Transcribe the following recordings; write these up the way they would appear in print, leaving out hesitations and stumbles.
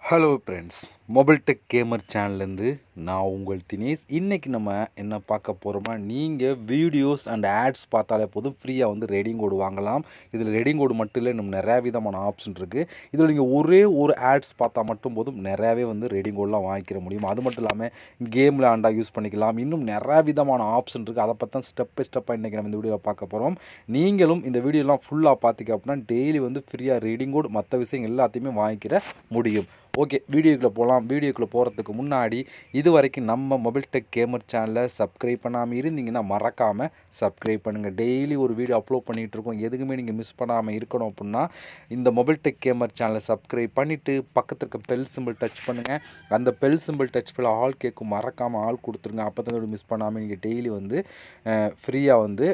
Hello friends, mobile tech gamer சேனல்லேருந்து நான் உங்கள் தினேஷ். இன்றைக்கி நம்ம என்ன பார்க்க போகிறோம்னா, நீங்கள் வீடியோஸ் அண்ட் ஆட்ஸ் பார்த்தாலே போதும் ஃப்ரீயாக வந்து ரெடிங் கோடு வாங்கலாம். இதில் ரெடிங் கோடு மட்டும் இல்லை, இன்னும் நிறையா விதமான ஆப்ஷன் இருக்குது. இதில் நீங்கள் ஒரே ஒரு ஆட்ஸ் பார்த்தா மட்டும் போதும் நிறையாவே வந்து ரெடிங் கோடெலாம் வாங்கிக்கிற முடியும். அது மட்டும் இல்லாமல் கேமில் ஆண்டா யூஸ் பண்ணிக்கலாம். இன்னும் நிறையா விதமான ஆப்ஷன் இருக்குது. அதை பற்றி தான் ஸ்டெப் பை ஸ்டெப்பாக இன்றைக்கி நம்ம இந்த வீடியோவில் பார்க்க போகிறோம். நீங்களும் இந்த வீடியோலாம் ஃபுல்லாக பார்த்திங்க அப்படின்னா டெய்லி வந்து ஃப்ரீயாக ரெடிங் கோடு மற்ற விஷயங்கள் எல்லாத்தையுமே வாங்கிக்கிற முடியும். ஓகே, வீடியோக்குள்ளே போகலாம். வீடியோக்குள்ளே போகிறதுக்கு முன்னாடி இது வரைக்கும் நம்ம மொபைல் டெக் கேமர் சேனலை சப்ஸ்கிரைப் பண்ணாமல் இருந்தீங்கன்னா மறக்காமல் சப்ஸ்கிரைப் பண்ணுங்கள். டெய்லி ஒரு வீடியோ அப்லோட் பண்ணிகிட்ருக்கோம். எதுக்குமே நீங்கள் மிஸ் பண்ணாமல் இருக்கணும் அப்படின்னா இந்த மொபைல் டெக் கேமர் சேனலை சப்ஸ்கிரைப் பண்ணிவிட்டு பக்கத்தில் இருக்க பெல் சிம்பிள் டச் பண்ணுங்கள். அந்த பெல் சிம்பிள் டச் பண்ண ஆல் கேட்கும், மறக்காமல் ஆள் கொடுத்துருங்க. அப்போ தான் மிஸ் பண்ணாமல் நீங்கள் டெய்லி வந்து ஃப்ரீயாக வந்து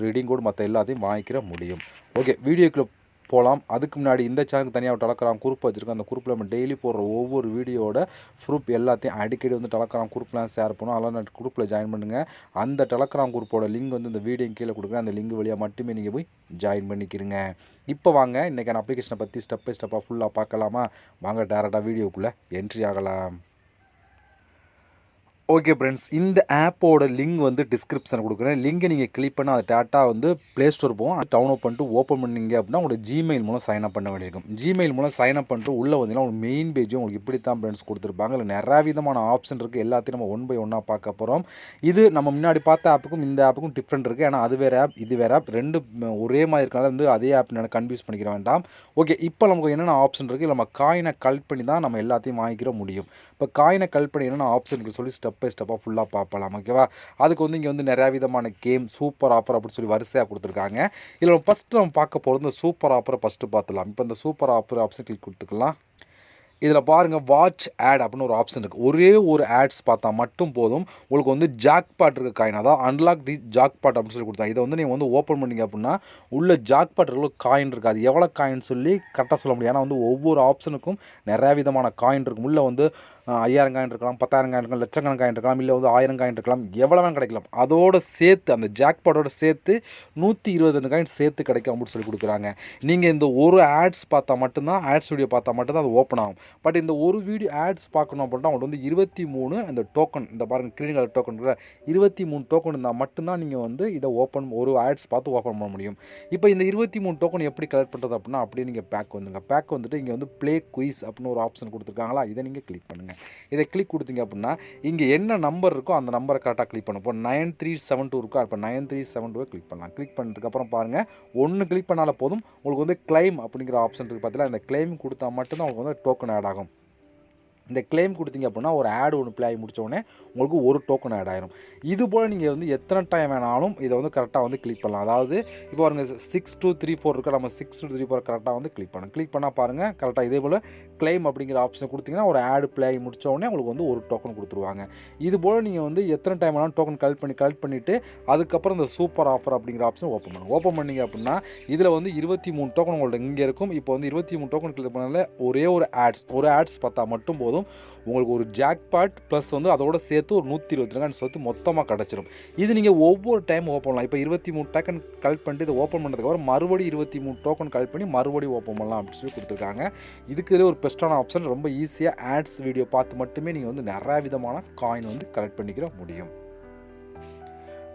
ரீடிங் கோட் மற்ற எல்லாத்தையும் வாங்கிக்கிற முடியும். ஓகே, வீடியோக்குள்ளே போகலாம். அதுக்கு முன்னாடி இந்த சேனலுக்கு தனியாக டெலகிராம் குரூப் வச்சுருக்கோம். அந்த குரூப்பில் நம்ம டெய்லி போடுற ஒவ்வொரு வீடியோட ப்ரூஃப் எல்லாத்தையும் அடிக்கடி வந்து டெலகிராம் குரூப்லாம் ஷேர் பண்ணுவோம். அதெல்லாம் நான் குரூப்பில் ஜாயின் பண்ணுங்கள். அந்த டெலகிராம் குரூப்போட லிங்க் வந்து இந்த வீடியோ கீழே கொடுக்குறேன். அந்த லிங்க் வழியாக மட்டுமே நீங்கள் போய் ஜாயின் பண்ணிக்கிறீங்க. இப்போ வாங்க இன்றைக்கான அப்ளிகேஷனை பற்றி ஸ்டெப் பை ஸ்டெப்பாக ஃபுல்லாக பார்க்கலாமா? வாங்க டேரெக்டாக வீடியோக்குள்ளே என்ட்ரி ஆகலாம். ஓகே ஃப்ரெண்ட்ஸ், இந்த ஆப்போட லிங்க் வந்து டிஸ்கிரிப்ஷன் கொடுக்குறேன். லிங்கை நீங்கள் கிளிக் பண்ணால் அது டேட்டா வந்து ப்ளே ஸ்டோர் போகும். அது டவுன்லோட் பண்ணிட்டு ஓப்பன் பண்ணிங்க அப்படின்னா உங்களோட ஜிமெயில் மூலம் சைன் அப் பண்ண வேண்டியிருக்கும். ஜிமெயில் மூலம் சைன் அப் பண்ணிட்டு உள்ளே வந்தீங்கன்னா ஒரு மெயின் பேஜும் உங்களுக்கு இப்படி தான் ஃப்ரெண்ட்ஸ் கொடுத்துருப்பாங்க. இல்லை நிறையா விதமான ஆப்ஷன் இருக்குது. எல்லாத்தையும் நம்ம ஒன் பை ஒன்னாக பார்க்க போகிறோம். இது நம்ம முன்னாடி பார்த்த ஆப்புக்கும் இந்த ஆப்புக்கும் டிஃப்ரெண்ட் இருக்குது. ஏன்னா அது வேறு ஆப், இது வேறு ஆப், ரெண்டு ஒரே மாதிரி இருக்கனால வந்து அதே ஆப் நான் கன்ஃபியூஸ் பண்ணிக்கிற வேண்டாம். ஓகே, இப்போ நமக்கு என்னென்ன ஆப்ஷன் இருக்குது, நம்ம காயினை கலெக்ட் பண்ணி தான் நம்ம எல்லாத்தையும் வாங்கிக்கிற முடியும். இப்போ காயினை கலெக்ட் பண்ணி என்னென்ன ஆப்ஷன் இருக்குது சொல்லி ஸ்டெப் பை ஸ்டெப்பாக ஃபுல்லாக பார்க்கலாம். ஓகேவா? அதுக்கு வந்து இங்கே வந்து நிறையா விதமான கேம், சூப்பர் ஆஃபர் அப்படின்னு சொல்லி வரிசையாக கொடுத்துருக்காங்க. இதில் ஃபஸ்ட்டு நம்ம பார்க்க போகிறது இந்த சூப்பர் ஆஃபரை ஃபஸ்ட்டு பார்த்துலாம். இப்போ இந்த சூப்பர் ஆஃபர் ஆப்ஷன் கிளிக் கொடுத்துக்கலாம். இதில் பாருங்கள், வாட்ச் ஆட் அப்படின்னு ஒரு ஆப்ஷன் இருக்குது. ஒரே ஒரு ஆட்ஸ் பார்த்தா மட்டும் போதும் உங்களுக்கு வந்து ஜாக்பாட் இருக்க காயின், அதாவது அன்லாக் தி ஜாக்பாட் அப்படின்னு சொல்லி கொடுத்தாங்க. இதை வந்து நீங்கள் வந்து ஓப்பன் பண்ணிங்க அப்படின்னா உள்ள ஜாக்பாட் இருக்க காயின் இருக்குது. அது எவ்வளோ காயின் சொல்லி கரெக்டாக சொல்ல முடியும். ஏன்னா வந்து ஒவ்வொரு ஆப்ஷனுக்கும் நிறையா விதமான காயின் இருக்கும். உள்ளே வந்து 5000 காயின் இருக்கலாம், 10,000 காயின் இருக்கலாம், லட்சக்கணக்கான காயின் இருக்கலாம், இல்லை வந்து 1000 காயின் இருக்கலாம், எவ்வளோ கிடைக்கலாம். அதோடு சேர்த்து அந்த ஜாக்பாட்டோட சேர்த்து 125 காயின் சேர்த்து கிடைக்கும் அப்படின்னு சொல்லி கொடுக்குறாங்க. நீங்கள் இந்த ஒரு ஆட்ஸ் பார்த்தா மட்டும்தான், ஆட்ஸ் வீடியோ பார்த்தா மட்டும்தான் அது ஓப்பன் ஆகும். பட் இந்த ஒரு வீடியோ ஆட்ஸ் பார்க்கணும் அப்படின்னா அவங்கள்ட்ட வந்து 23 அந்த டோக்கன், இந்த பாருங்கள் கிரீன் கலர் டோக்கன் இருக்கிற 23 டோக்கன் இருந்தால் மட்டும்தான் நீங்கள் வந்து இதை ஒரு ஆட்ஸ் பார்த்து ஓப்பன் பண்ண முடியும். இப்போ இந்த 23 டோக்கன் எப்படி கலெக்ட் பண்ணுறது அப்படின்னா அப்படியே நீங்கள் பேக் வந்துங்க. பேக் வந்துட்டு இங்கே வந்து ப்ளே குயிஸ் அப்படின்னு ஒரு ஆப்ஷன் கொடுத்துருக்காங்களா, இதை நீங்கள் கிளிக் பண்ணுங்கள். இதை கிளிக் கொடுத்தீங்க அப்படின்னா இங்கே என்ன நம்பர் இருக்கோ அந்த நம்பரை கரெக்டாக கிளிக் பண்ணும். இப்போ 9372 இருக்கோ, இப்போ 9372 கிளிக் பண்ணலாம். கிளிக் பண்ணதுக்கப்புறம் பாருங்கள், ஒன்று கிளிக் பண்ணாலே போதும் உங்களுக்கு வந்து கிளைம் அப்படிங்கிற ஆப்ஷன் இருக்குது. பார்த்தீங்கன்னா இந்த கிளைம் கொடுத்தா மட்டும்தான் உங்களுக்கு வந்து டோக்கன் ஆட் ஆகும். இந்த கிளைம் கொடுத்தீங்க அப்படின்னா ஒரு ஆடு ஒன்று ப்ளே ஆகி முடித்தோடனே உங்களுக்கு ஒரு டோக்கன் ஆட் ஆயிரும். இது போல் நீங்கள் வந்து எத்தனை டைம் வேணாலும் இதை வந்து கரெக்டாக வந்து கிளிக் பண்ணலாம். அதாவது இப்போ பாருங்கள் 6234 இருக்க, நம்ம 6234 கரெக்டாக வந்து கிளிக் பண்ணணும். கிளிக் பண்ணால் பாருங்கள் கரெக்டாக இதே போல் கிளைம் அப்படிங்கிற ஆப்ஷன் கொடுத்தீங்கன்னா ஒரு ஆடு ப்ளே ஆகி முடித்தோடனே உங்களுக்கு வந்து ஒரு டோக்கன் கொடுத்துருவாங்க. இது போல் நீங்கள் வந்து எத்தனை டைம் வேணாலும் டோக்கன் கலெக்ட் பண்ணிவிட்டு அதுக்கப்புறம் இந்த சூப்பர் ஆஃபர் அப்படிங்கிற ஆப்ஷன் ஓப்பன் பண்ணுங்கள். ஓப்பன் பண்ணிங்க அப்படின்னா இதில் வந்து 23 டோக்கன் உங்கள்ட்ட இங்கே இருக்கும். இப்போ வந்து 23 டோக்கன் கிளிக் பண்ணால ஒரே ஒரு ஆட்ஸ் பார்த்தா மட்டும் போதும் உங்களுக்கு ஒரு ஜாக்பாட் ப்ளஸ் வந்து அதோட சேர்த்து ஒரு 122 சேர்த்து மொத்தமாக கிடச்சிரும். இது நீங்கள் ஒவ்வொரு டைம் ஓப்பன் பண்ணலாம். இப்போ 23 டோக்கன் கலெக்ட் பண்ணிட்டு இதை ஓப்பன் பண்ணுறதுக்கப்புறம் மறுபடியும் 23 டோக்கன் கலெக்ட் பண்ணி மறுபடியும் ஓப்பன் பண்ணலாம் அப்படின்னு சொல்லி கொடுத்துருக்காங்க. இதுக்கு ஒரு பெஸ்ட்டான ஆப்ஷன். ரொம்ப ஈஸியாக ஆட்ஸ் வீடியோ பார்த்து மட்டுமே நீங்கள் வந்து நிறையா விதமான காயின் வந்து கலெக்ட் பண்ணிக்கிற முடியும்.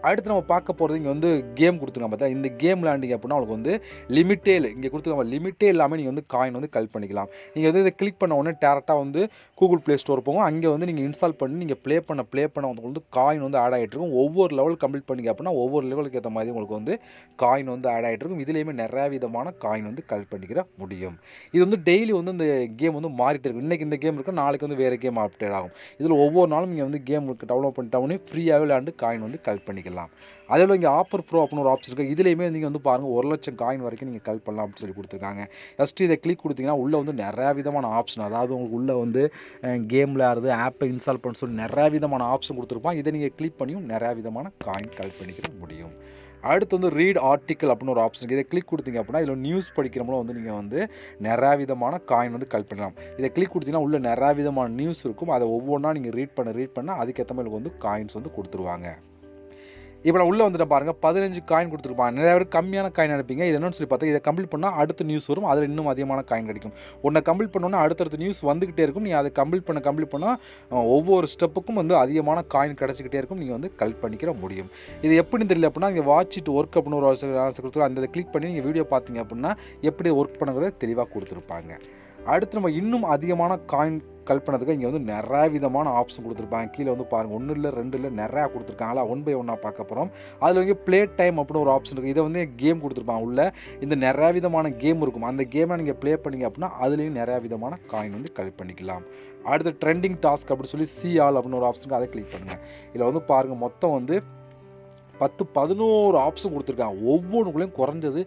அடுத்து நம்ம பார்க்க போகிறது இங்கே வந்து கேம் கொடுத்துருக்காங்க. பார்த்தா இந்த கேம் விளாண்டிங்க அப்படின்னா உங்களுக்கு வந்து லிமிட்டே இல்லை. இங்கே கொடுத்துருக்காங்க லிமிட்டே இல்லாமல் நீங்கள் வந்து காயின் வந்து கலெக்ட் பண்ணிக்கலாம். நீங்கள் வந்து இதை கிளிக் பண்ண உடனே டேரெக்டாக வந்து கூகுள் ப்ளே ஸ்டோர் போகும். அங்கே வந்து நீங்கள் இன்ஸ்டால் பண்ணி நீங்கள் ப்ளே பண்ண உங்களுக்கு வந்து காயின் வந்து ஆட் ஆகிட்டு இருக்கும். ஒவ்வொரு லெவல் கம்ப்ளீட் பண்ணிங்க அப்படின்னா ஒவ்வொரு லெவலுக்கு ஏற்ற மாதிரி உங்களுக்கு வந்து காயின் வந்து ஆட் ஆகிட்டு இருக்கும். இதுலேயுமே நிறையா விதமான காயின் வந்து கலெக்ட் பண்ணிக்கிற முடியும். இது வந்து டெய்லி வந்து இந்த கேம் வந்து மாறிட்டு இருக்கும். இன்றைக்கி இந்த கேம் இருக்கும், நாளைக்கு வந்து வேறு கேம் அப்டேட் ஆகும். இதில் ஒவ்வொரு நாளும் நீங்கள் வந்து கேம் டவுன்லோட் பண்ணிட்டவுடனே ஃப்ரீயாகவே விளையாண்டு காயின் வந்து கலெக்ட் பண்ணிக்கலாம். அதே போல் இங்கே ஆஃபர் ப்ரோ அப்படின்னு ஒரு ஆப்ஷன் இருக்குது. இதுலேயுமே நீங்கள் வந்து பாருங்கள் 1,00,000 காயின் வரைக்கும் நீங்கள் கலெக்ட் பண்ணலாம் அப்படின்னு சொல்லி கொடுத்துருக்காங்க. ஜஸ்ட் இதை கிளிக் கொடுத்தீங்கன்னா உள்ளே வந்து நிறையா விதமான ஆப்ஷன், அதாவது உங்களுக்கு உள்ளே வந்து கேம் விளையாடுறது, ஆப்பை இன்ஸ்டால் பண்ண சொல்லி நிறையா விதமான ஆப்ஷன் கொடுத்துருப்பாங்க. இதை நீங்கள் கிளிக் பண்ணியும் நிறையா விதமான காயின் கலெக்ட் பண்ணிக்க முடியும். அடுத்து வந்து ரீட் ஆர்டிக்கல் அப்படின்னு ஒரு ஆப்ஷன். இதை கிளிக் கொடுத்தீங்க அப்படின்னா இதில் நியூஸ் படிக்கிறவங்களும் வந்து நீங்கள் வந்து நிறையா விதமான காயின் வந்து கலெக்ட் பண்ணலாம். இதை கிளிக் கொடுத்தீங்கன்னா உள்ளே நிறையா விதமான நியூஸ் இருக்கும். அதை ஒவ்வொன்றா நீங்கள் ரீட் பண்ண அதுக்கேற்ற மாதிரி வந்து காயின்ஸ் வந்து கொடுத்துருவாங்க. இப்போ நான் உள்ளே வந்துட்டு பாருங்கள் 15 காயின் கொடுத்துருப்பாங்க. நிறைய பேர் கம்மியான காயின் அனுப்பிங்க. இது என்னன்னு சொல்லி பார்த்தா இதை கம்ப்ளீட் பண்ணால் அடுத்த நியூஸ் வரும். அதில் இன்னும் அதிகமான காயின் கிடைக்கும். ஒன்றை கம்ப்ளீட் பண்ணோன்னா அடுத்தடுத்த நியூஸ் வந்துக்கிட்டே இருக்கும். நீங்கள் அதை கம்ப்ளீட் பண்ணால் ஒவ்வொரு ஸ்டெப்புக்கும் வந்து அதிகமான காயின் கிடச்சிக்கிட்டே இருக்கும். நீங்கள் வந்து கலெக்ட் பண்ணிக்கிற முடியும். இது எப்படின்னு தெரியல அப்படின்னா இங்கே வாட்ச் இட் ஒர்க் அப்படின்னு ஒரு ஆன்சர் கொடுத்துருக்கோம். அந்த இதை கிளிக் பண்ணி நீங்கள் வீடியோ பார்த்தீங்க அப்படின்னா எப்படி ஒர்க் பண்ணுறதை தெளிவாக கொடுத்துருப்பாங்க. அடுத்து நம்ம இன்னும் அதிகமான காயின் கலெக்ட் பண்ணதுக்கு இங்கே வந்து நிறைய விதமான ஆப்ஷன் கொடுத்துருப்பாங்க. கீழே வந்து பாருங்கள் 1 இல்லை 2 இல்லை நிறையா கொடுத்துருக்காங்களா 1 by 1 பார்க்க போகிறோம். அதில் வந்து ப்ளே டைம் அப்படின்னு ஒரு ஆப்ஷன் இருக்குது. இதை வந்து கேம் கொடுத்துருப்பாங்க. உள்ள இந்த நிறையா விதமான கேம் இருக்கும். அந்த கேமை நீங்கள் ப்ளே பண்ணிங்க அப்படின்னா அதுலேயும் நிறையா விதமான காயின் வந்து கலெக்ட் பண்ணிக்கலாம். அடுத்து ட்ரெண்டிங் டாஸ்க் அப்படின்னு சொல்லி சி ஆல் அப்படின்னு ஒரு ஆப்ஷனுக்கு அதை கிளிக் பண்ணுங்கள். இதில் வந்து பாருங்கள் மொத்தம் வந்து 10-11 ஆப்ஷன் கொடுத்துருக்காங்க. ஒவ்வொன்றுக்குள்ளேயும் குறைஞ்சது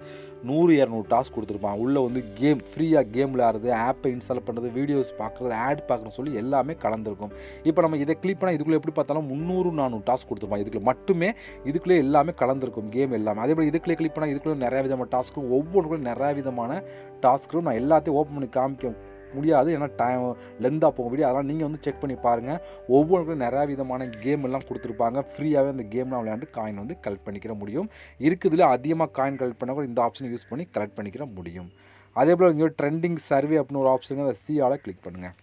100-200 டாஸ்க் கொடுத்துருப்பாங்க. உள்ளே வந்து கேம் ஃப்ரீயாக கேம் விளையாடுறது, ஆப்பை இன்ஸ்டால் பண்ணுறது, வீடியோஸ் பார்க்குறது, ஆட் பார்க்குறன்னு சொல்லி எல்லாமே கலந்துருக்கும். இப்போ நம்ம இதை கிளிக் பண்ணால் இதுக்குள்ளே எப்படி பார்த்தாலும் 300-400 டாஸ்க் கொடுத்துருப்பாங்க. இதுக்குள்ளே மட்டுமே இதுக்குள்ளே எல்லாமே கலந்துருக்கும் கேம் எல்லாமே. அதே போல் இதுக்குள்ளே கிளிக் பண்ணால் இதுக்குள்ளே நிறையா விதமான டாஸ்க்கும் ஒவ்வொன்றுக்குள்ளே நிறையா விதமான டாஸ்க்கும் நான் எல்லாத்தையும் ஓப்பன் பண்ணி காமிக்க முடியாது. ஏன்னா டைம் லென்த்தாக போக முடியும். அதனால் நீங்கள் வந்து செக் பண்ணி பாருங்கள். ஒவ்வொன்றுக்கும் நிறையா விதமான கேம் எல்லாம் கொடுத்துருப்பாங்க. ஃப்ரீயாகவே அந்த கேம்லாம் விளையாண்டு காயின் வந்து கலெக்ட் பண்ணிக்கிற முடியும். இருக்குதுல அதிகமாக காயின் கலெக்ட் பண்ண கூட இந்த ஆப்ஷனை யூஸ் பண்ணி கலெக்ட் பண்ணிக்கிற முடியும். அதே போல் இங்கே ட்ரெண்டிங் சர்வே அப்படின்னு ஒரு ஆப்ஷன் அதை சிஆல கிளிக் பண்ணுங்கள்.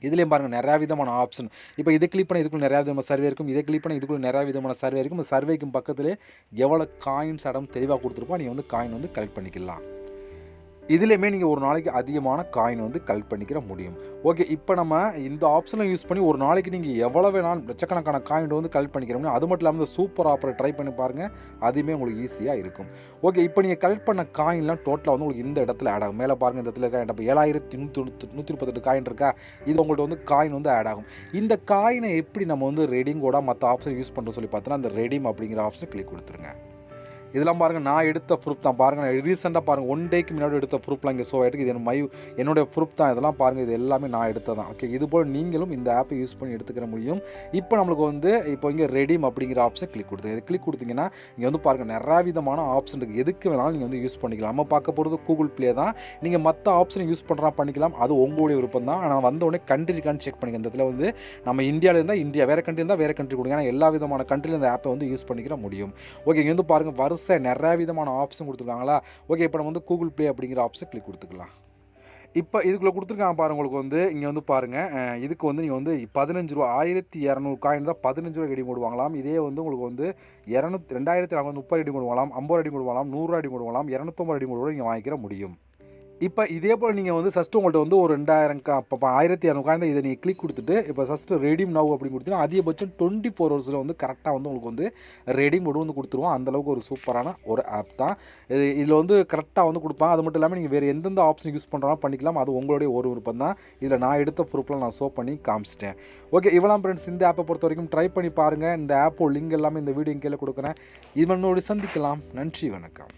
இதுலேயும் பாருங்கள் நிறையா விதமான ஆப்ஷன். இப்போ இதை கிளிக் பண்ண இதுக்குள்ள நிறையா விதமான சர்வே இருக்கும். இதை கிளிக் பண்ண இதுக்குள்ள நிறையா விதமான சர்வே இருக்கும். இந்த சர்வேக்கும் பக்கத்துலேயே எவ்வளோ காயின்ஸ் அடம் தெளிவாக கொடுத்துருப்போம். நீங்கள் வந்து காயின் வந்து கலெக்ட் பண்ணிக்கலாம். இதுலேயுமே நீங்கள் ஒரு நாளைக்கு அதிகமான காயின் வந்து கலெக்ட் பண்ணிக்கிற முடியும். ஓகே, இப்போ நம்ம இந்த ஆப்ஷனை யூஸ் பண்ணி ஒரு நாளைக்கு நீங்கள் எவ்வளோ வேணாலும் லட்சக்கணக்கான காயின் வந்து கலெக்ட் பண்ணிக்கிற முடியும். அது மட்டும் இல்லாமல் இந்த சூப்பர் ஆப்பரை ட்ரை பண்ணி பாருங்கள். அதுவுமே உங்களுக்கு ஈஸியாக இருக்கும். ஓகே, இப்போ நீங்கள் கலெக்ட் பண்ண காயின்லாம் டோட்டலாக வந்து உங்களுக்கு இந்த இடத்துல ஆட் ஆகும். மேலே பாருங்கள் இந்த இடத்துல இருக்கா இப்போ 7138 காயின் இருக்கா. இது உங்கள்கிட்ட வந்து காயின் வந்து ஆட் ஆகும். இந்த காயினை எப்படி நம்ம வந்து ரெடிங்கோட மற்ற ஆப்ஷன் யூஸ் பண்ணுறோம் சொல்லி பார்த்தோன்னா அந்த ரெடீம் அப்படிங்கிற ஆப்ஷன் கிளிக் கொடுத்துருங்க. இதெல்லாம் பாருங்கள் நான் எடுத்த ப்ரூஃப் தான். பாருங்கள் நான் ரீசெண்டாக பாருங்கள் 1 டேக்கு முன்னாடி எடுத்த ப்ரூஃப்லாம் இங்கே ஷோ ஆகிட்டு. இது என்னுடைய ப்ரூஃப் தான். இதெல்லாம் பாருங்கள் இது எல்லாமே நான் எடுத்ததான். ஓகே, இதுபோல் நீங்களும் இந்த ஆப்பை யூஸ் பண்ணி எடுத்துக்கிற முடியும். இப்போ நம்மளுக்கு வந்து இப்போ இங்கே ரெடீம் அப்படிங்கிற ஆப்ஷன் கிளிக் கொடுத்துங்க. இது கிளிக் கொடுத்தீங்கன்னா இங்கே வந்து பாருங்கள் நிறையா விதமான ஆப்ஷன் இருக்குது. எதுக்கு வேணாலும் நீங்கள் வந்து யூஸ் பண்ணிக்கலாம். நம்ம பார்க்க போகிறது கூகுள் ப்ளே தான். நீங்கள் மற்ற ஆப்ஷனை யூஸ் பண்ணுறா பண்ணிக்கலாம். அது உங்களுடைய விருப்பம் தான். ஆனால் வந்த உடனே கண்ட்ரி இருக்கான்னு செக் பண்ணிக்க. இந்த இடத்துல வந்து நம்ம இந்தியாவில் இருந்தால் இந்தியா, வேறு கண்ட்ரி இருந்தால் வேறு கண்ட்ரி கொடுங்க. ஏன்னா எல்லா விதமான கண்ட்ரியில் இந்த ஆப்பை வந்து யூஸ் பண்ணிக்கிற முடியும். ஓகே, இங்கே வந்து பாருங்கள் வரிசை நிறையா விதமான ஆப்ஷன் கொடுத்துருக்காங்களா. ஓகே, இப்போ நம்ம வந்து கூகுள் ப்ளே அப்படிங்கிற ஆப்ஷன் கிளிக் கொடுத்துக்கலாம். இப்போ இதுக்குள்ளே கொடுத்துருக்காங்க பாருங்கள். உங்களுக்கு வந்து இங்கே வந்து பாருங்கள் இதுக்கு வந்து நீங்கள் வந்து 15 ரூபா 1200 காயின் தான் 15 ரூபா ரெடி போடு வாங்கலாம். இதே வந்து உங்களுக்கு வந்து 2430 ரெடி போடு வாங்கலாம், 50 ரெடி போடு வாங்கலாம், 100 ரெடி போடு வாங்கலாம், 250 ரெடி போடு நீங்கள் வாங்கிக்கிற முடியும். இப்போ இதே போல் நீங்கள் வந்து ஃபஸ்ட்டு உங்கள்கிட்ட வந்து ஒரு 2000 இப்போ 1200 காயின் இதை நீங்கள் கிளிக் கொடுத்துட்டு இப்போ ஃபஸ்ட்டு ரெடீம் நவ் அப்படின்னு கொடுத்தீங்கன்னா அதிகபட்சம் 24 ஹவர்ஸில் வந்து கரெக்டாக வந்து உங்களுக்கு வந்து ரெடீம் மோடு வந்து கொடுத்துருவோம். அந்தளவுக்கு ஒரு சூப்பரான ஒரு ஆப் தான். இதில் வந்து கரெக்டாக வந்து கொடுப்பாங்க. அது மட்டும் இல்லாமல் நீங்கள் வேறு எந்தெந்த ஆப்ஷன் யூஸ் பண்ணுறோம் பண்ணிக்கலாம். அது உங்களுடைய ஒரு விருப்பம் தான். இதில் நான் எடுத்த ப்ரூஃப்லாம் நான் ஷோ பண்ணி காமிச்சிட்டேன். ஓகே, இவ்வளோ ஃப்ரெண்ட்ஸ் இந்த ஆப்பை பொறுத்த வரைக்கும் ட்ரை பண்ணி பாருங்கள். இந்த ஆப்போட லிங்க் எல்லாமே இந்த வீடியோ கீழே கொடுக்குறேன். இது மறுபடியும் சந்திக்கலாம். நன்றி, வணக்கம்.